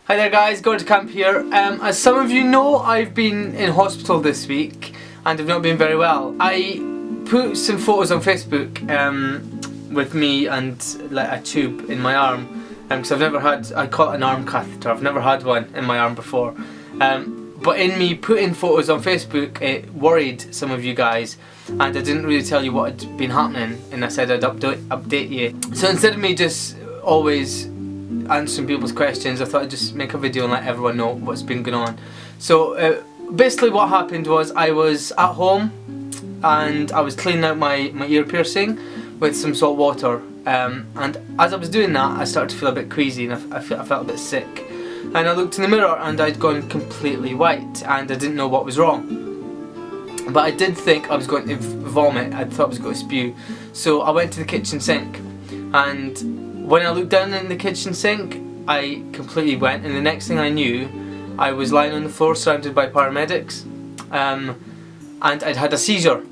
Hi there guys, Gordy Camp here. As some of you know, I've been in hospital this week and I've not been very well. I put some photos on Facebook with me and like a tube in my arm because I've never had, I call it an arm catheter, I've never had one in my arm before. But in me putting photos on Facebook, it worried some of you guys and I didn't really tell you what had been happening, and I said I'd update you. So instead of me just always answering people's questions, I thought I'd just make a video and let everyone know what's been going on. So basically what happened was I was at home and I was cleaning out my ear piercing with some salt water, and as I was doing that I started to feel a bit queasy and I felt a bit sick, and I looked in the mirror and I'd gone completely white and I didn't know what was wrong. But I did think I was going to vomit, I thought I was going to spew, so I went to the kitchen sink, and when I looked down in the kitchen sink I completely went, and the next thing I knew I was lying on the floor surrounded by paramedics, and I'd had a seizure.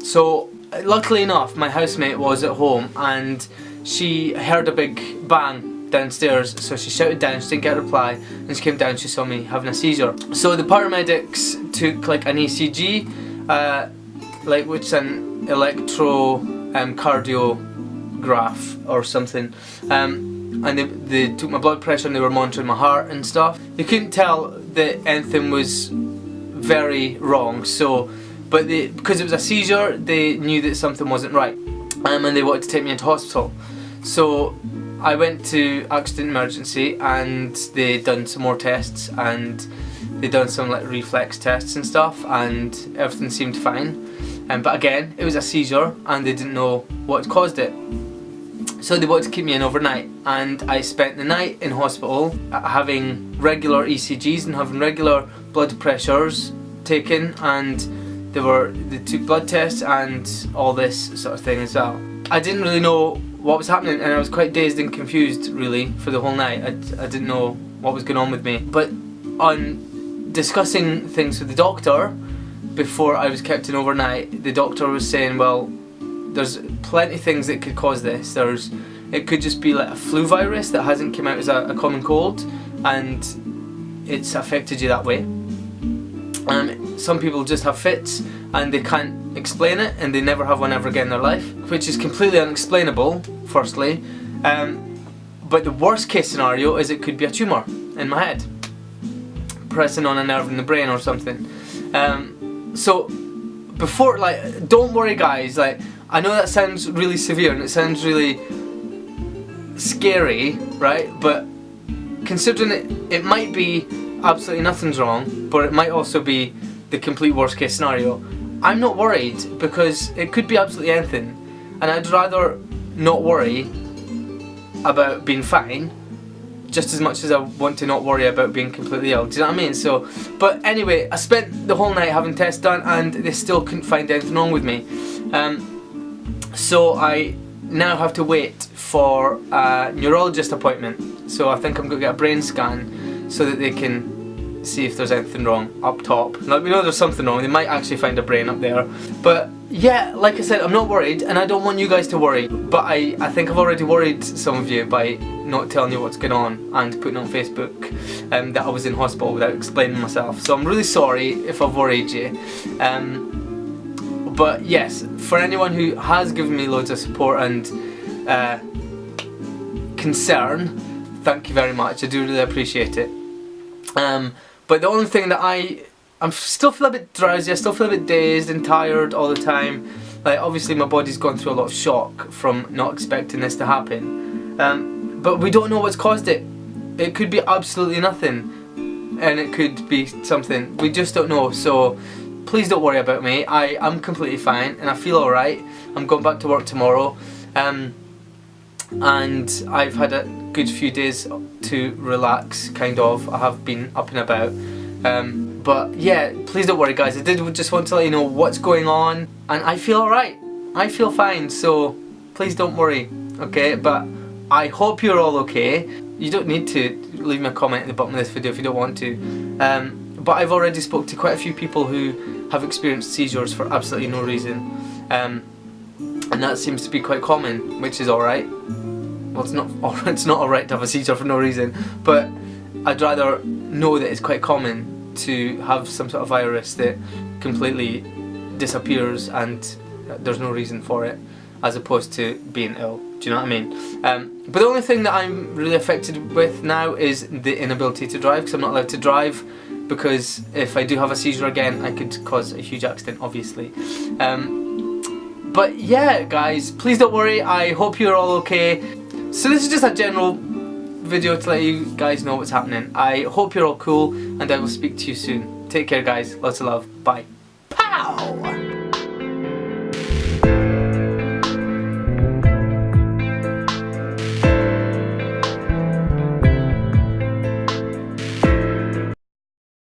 So luckily enough my housemate was at home and she heard a big bang downstairs, so she shouted down, she didn't get a reply, and she came down, she saw me having a seizure. So the paramedics took like an ECG, which is an electrocardiograph or something, and they took my blood pressure and they were monitoring my heart and stuff. They couldn't tell that anything was very wrong, so because it was a seizure they knew that something wasn't right, and they wanted to take me into hospital. So I went to accident emergency and they done some more tests and they done some like reflex tests and stuff, and everything seemed fine. But again, it was a seizure and they didn't know what caused it. So they wanted to keep me in overnight, and I spent the night in hospital having regular ECGs and having regular blood pressures taken, and they took blood tests and all this sort of thing as well. I didn't really know what was happening and I was quite dazed and confused really for the whole night. I didn't know what was going on with me. But on discussing things with the doctor before I was kept in overnight, the doctor was saying, well, there's plenty of things that could cause this. It could just be like a flu virus that hasn't come out as a common cold and it's affected you that way. Some people just have fits and they can't explain it and they never have one ever again in their life, which is completely unexplainable, firstly. But the worst case scenario is it could be a tumour in my head, pressing on a nerve in the brain or something. So before, don't worry guys, I know that sounds really severe and it sounds really scary, right? But considering it might be absolutely nothing's wrong, but it might also be the complete worst case scenario, I'm not worried because it could be absolutely anything, and I'd rather not worry about being fine just as much as I want to not worry about being completely ill. Do you know what I mean? So, but anyway, I spent the whole night having tests done and they still couldn't find anything wrong with me. So I now have to wait for a neurologist appointment. So I think I'm going to get a brain scan so that they can see if there's anything wrong up top. Now we know there's something wrong, they might actually find a brain up there. But yeah, like I said, I'm not worried and I don't want you guys to worry. But I think I've already worried some of you by not telling you what's going on and putting on Facebook that I was in hospital without explaining myself. So I'm really sorry if I've worried you. But yes, for anyone who has given me loads of support and concern, thank you very much, I do really appreciate it. But the only thing that I'm still feel a bit drowsy, I still feel a bit dazed and tired all the time. Obviously my body's gone through a lot of shock from not expecting this to happen. But we don't know what's caused it. It could be absolutely nothing, and it could be something. We just don't know, so please don't worry about me. I'm completely fine and I feel alright. I'm going back to work tomorrow, and I've had a good few days to relax, kind of. I have been up and about, but yeah, please don't worry guys. I did just want to let you know what's going on, and I feel alright. I feel fine, so please don't worry, okay? But I hope you're all okay. You don't need to leave me a comment at the bottom of this video if you don't want to, but I've already spoke to quite a few people who have experienced seizures for absolutely no reason, and that seems to be quite common, which is alright. Well, it's not alright to have a seizure for no reason, but I'd rather know that it's quite common to have some sort of virus that completely disappears and there's no reason for it, as opposed to being ill. Do you know what I mean? But the only thing that I'm really affected with now is the inability to drive, because I'm not allowed to drive, because if I do have a seizure again I could cause a huge accident, obviously. But yeah guys, please don't worry, I hope you're all okay. So this is just a general video to let you guys know what's happening. I hope you're all cool, and I will speak to you soon. Take care guys, lots of love, bye.